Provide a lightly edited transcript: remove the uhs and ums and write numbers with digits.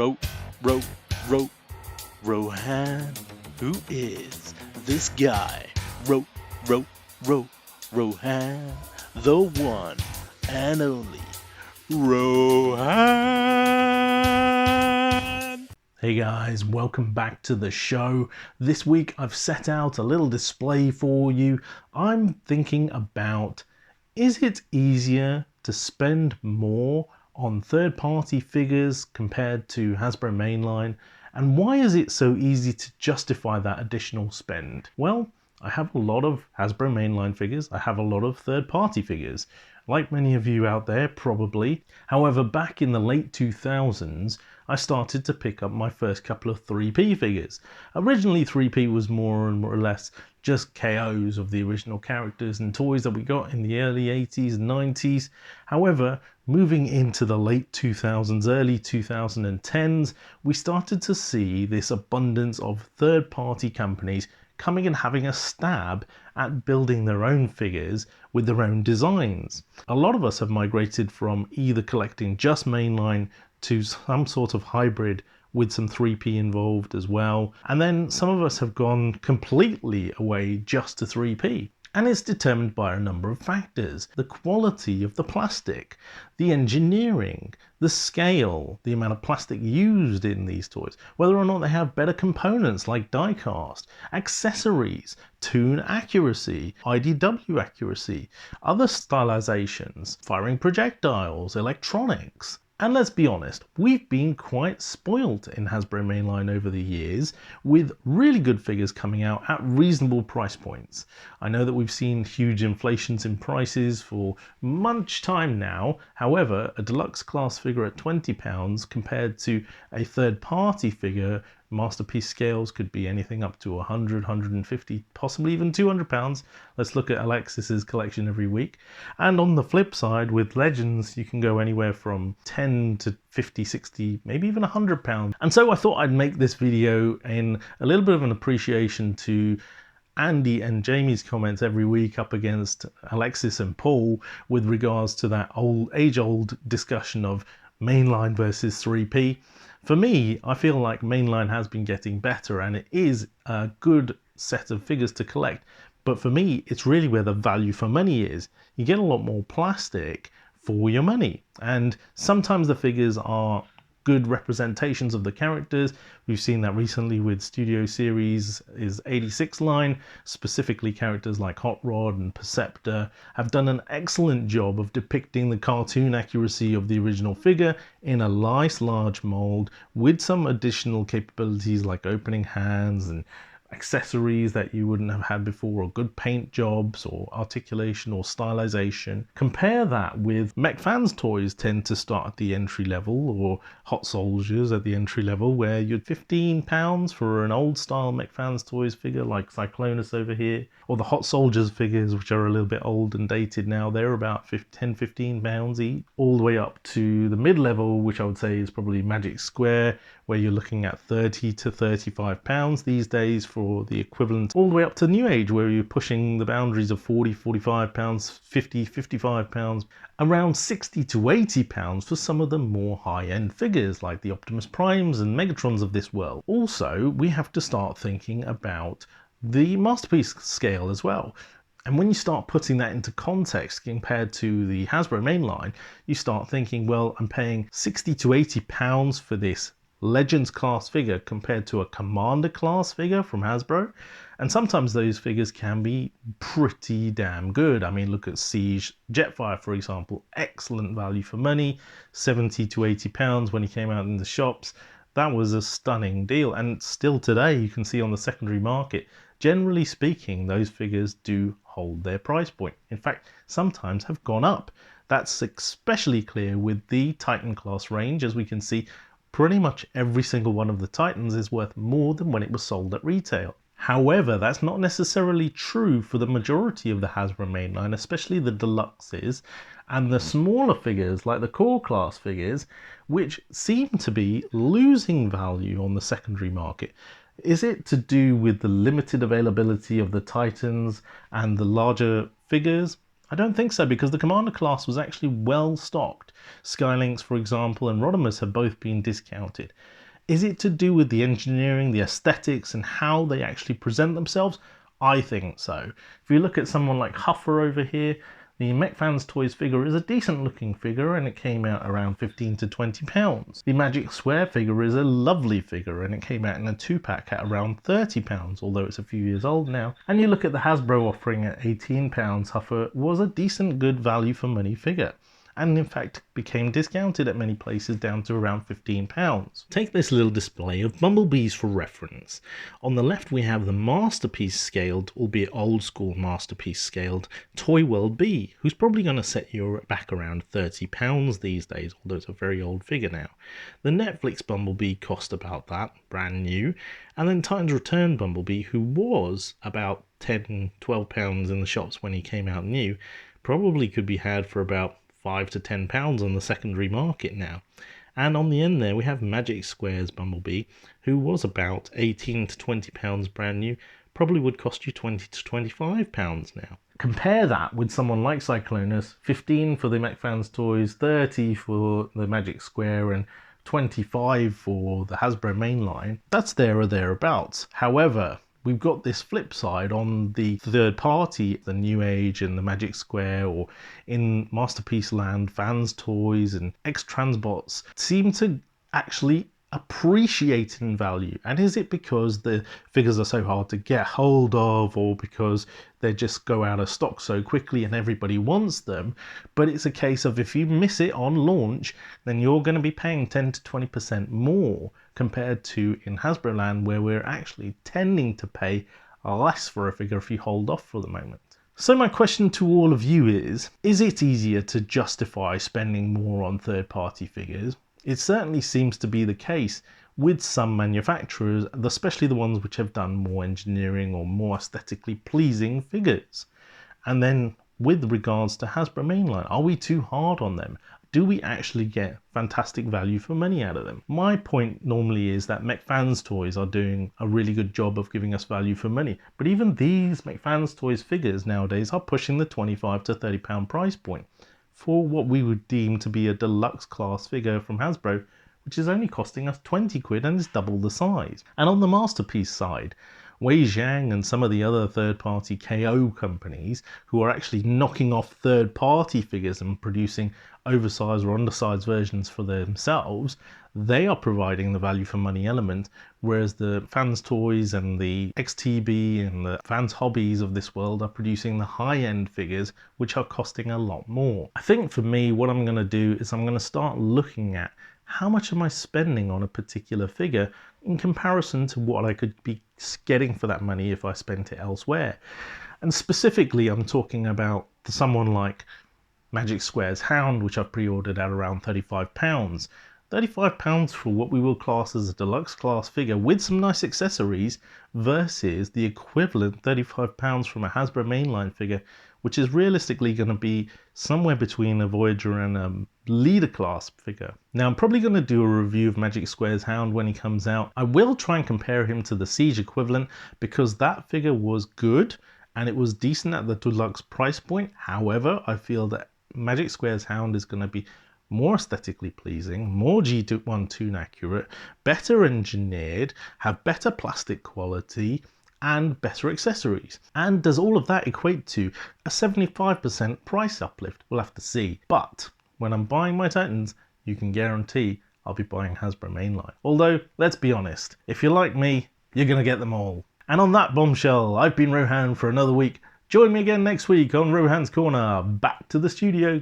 Ro, Rohan? Who is this guy? Rohan, the one and only Rohan. Hey guys, welcome back to the show. This week I've set out a little display for you. I'm thinking about, is it easier to spend more on third-party figures compared to Hasbro Mainline? And why is it so easy to justify that additional spend? Well, I have a lot of Hasbro Mainline figures. I have a lot of third-party figures, like many of you out there probably. However, back in the late 2000s, I started to pick up my first couple of 3P figures. Originally 3P was more or less just KOs of the original characters and toys that we got in the early 80s and 90s. However, moving into the late 2000s, early 2010s, we started to see this abundance of third-party companies coming and having a stab at building their own figures with their own designs. A lot of us have migrated from either collecting just mainline to some sort of hybrid with some 3P involved as well. And then some of us have gone completely away just to 3P. And it's determined by a number of factors: the quality of the plastic, the engineering, the scale, the amount of plastic used in these toys, whether or not they have better components like die cast, accessories, toon accuracy, IDW accuracy, other stylizations, firing projectiles, electronics. And let's be honest, we've been quite spoilt in Hasbro Mainline over the years with really good figures coming out at reasonable price points. I know that we've seen huge inflations in prices for much time now. However, a deluxe class figure at £20 compared to a third-party figure, masterpiece scales could be anything up to 100, 150, possibly even £200. Let's look at Alexis's collection every week. And on the flip side, with Legends, you can go anywhere from 10 to 50, 60, maybe even £100. And so I thought I'd make this video in a little bit of an appreciation to Andy and Jamie's comments every week up against Alexis and Paul with regards to that age-old discussion of mainline versus 3P. For me, I feel like mainline has been getting better and it is a good set of figures to collect. But for me, it's really where the value for money is. You get a lot more plastic for your money. And sometimes the figures are good representations of the characters. We've seen that recently with Studio Series' 86 line. Specifically, characters like Hot Rod and Perceptor have done an excellent job of depicting the cartoon accuracy of the original figure in a nice large mold with some additional capabilities like opening hands and accessories that you wouldn't have had before, or good paint jobs or articulation or stylization. Compare that with Mech Fans toys tend to start at the entry level, or Hot Soldiers at the entry level, where you'd £15 for an old style Mech Fans toys figure like Cyclonus over here, or the Hot Soldiers figures, which are a little bit old and dated now. They're about £10-15 each, all the way up to the mid-level, which I would say is probably Magic Square, where you're looking at £30 to £35 these days for the equivalent, all the way up to New Age, where you're pushing the boundaries of £40, £45, £50, £55, around £60 to £80 for some of the more high-end figures like the Optimus Primes and Megatrons of this world. Also, we have to start thinking about the masterpiece scale as well. And when you start putting that into context compared to the Hasbro Mainline, you start thinking, well, I'm paying £60 to £80 for this Legends class figure compared to a Commander class figure from Hasbro. And sometimes those figures can be pretty damn good. I mean, look at Siege Jetfire, for example. Excellent value for money, £70 to £80 when he came out in the shops. That was a stunning deal. And still today, you can see on the secondary market, generally speaking, those figures do hold their price point. In fact, sometimes have gone up. That's especially clear with the Titan class range. As we can see, pretty much every single one of the Titans is worth more than when it was sold at retail. However, that's not necessarily true for the majority of the Hasbro Mainline, especially the deluxes and the smaller figures like the core class figures, which seem to be losing value on the secondary market. Is it to do with the limited availability of the Titans and the larger figures? I don't think so, because the Commander class was actually well stocked. Skylinks, for example, and Rodimus have both been discounted. Is it to do with the engineering, the aesthetics, and how they actually present themselves? I think so. If you look at someone like Huffer over here, the MechFans Toys figure is a decent looking figure and it came out around 15 to 20 pounds. The Magic Square figure is a lovely figure and it came out in a 2-pack at around 30 pounds, although it's a few years old now. And you look at the Hasbro offering at 18 pounds, Huffer was a decent good value for money figure, and in fact became discounted at many places down to around £15. Take this little display of bumblebees for reference. On the left we have the Masterpiece scaled, albeit old school Masterpiece scaled, Toy World Bee, who's probably going to set you back around £30 these days, although it's a very old figure now. The Netflix Bumblebee cost about that, brand new, and then Titan's Return Bumblebee, who was about £10–12 in the shops when he came out new, probably could be had for about £5 to £10 on the secondary market now. And on the end there we have Magic Square's Bumblebee, who was about £18 to £20 brand new, probably would cost you £20 to £25 now. Compare that with someone like Cyclonus, 15 for the MechFans Toys, 30 for the Magic Square, and 25 for the Hasbro Mainline. That's there or thereabouts. However, we've got this flip side on the third party, the New Age and the Magic Square, or in Masterpiece Land, Fans Toys and X-Transbots seem to actually appreciate in value. And is it because the figures are so hard to get hold of, or because they just go out of stock so quickly and everybody wants them? But it's a case of, if you miss it on launch, then you're going to be paying 10 to 20% more compared to in Hasbro Land, where we're actually tending to pay less for a figure if you hold off for the moment. So my question to all of you is it easier to justify spending more on third-party figures? It certainly seems to be the case with some manufacturers, especially the ones which have done more engineering or more aesthetically pleasing figures. And then with regards to Hasbro Mainline, are we too hard on them? Do we actually get fantastic value for money out of them? My point normally is that MechFans Toys are doing a really good job of giving us value for money. But even these MechFans Toys figures nowadays are pushing the £25 to £30 price point for what we would deem to be a deluxe class figure from Hasbro, which is only costing us 20 quid and is double the size. And on the Masterpiece side, Wei Zhang and some of the other third-party KO companies who are actually knocking off third-party figures and producing oversized or undersized versions for themselves, they are providing the value for money element, whereas the Fans Toys and the XTB and the Fans Hobbies of this world are producing the high-end figures, which are costing a lot more. I think for me, what I'm going to do is I'm going to start looking at how much am I spending on a particular figure in comparison to what I could be getting for that money if I spent it elsewhere. And specifically, I'm talking about someone like Magic Square's Hound, which I've pre-ordered at around £35. £35 for what we will class as a deluxe class figure with some nice accessories, versus the equivalent £35 from a Hasbro Mainline figure, which is realistically going to be somewhere between a Voyager and a leader class figure. Now, I'm probably going to do a review of Magic Square's Hound when he comes out. I will try and compare him to the Siege equivalent, because that figure was good and it was decent at the deluxe price point. However, I feel that Magic Square's Hound is going to be more aesthetically pleasing, more G12 accurate, better engineered, have better plastic quality, and better accessories. And does all of that equate to a 75% price uplift? We'll have to see. But when I'm buying my Titans, you can guarantee I'll be buying Hasbro Mainline. Although, let's be honest, if you're like me, you're going to get them all. And on that bombshell, I've been Rohan for another week. Join me again next week on Rohan's Corner. Back to the studio.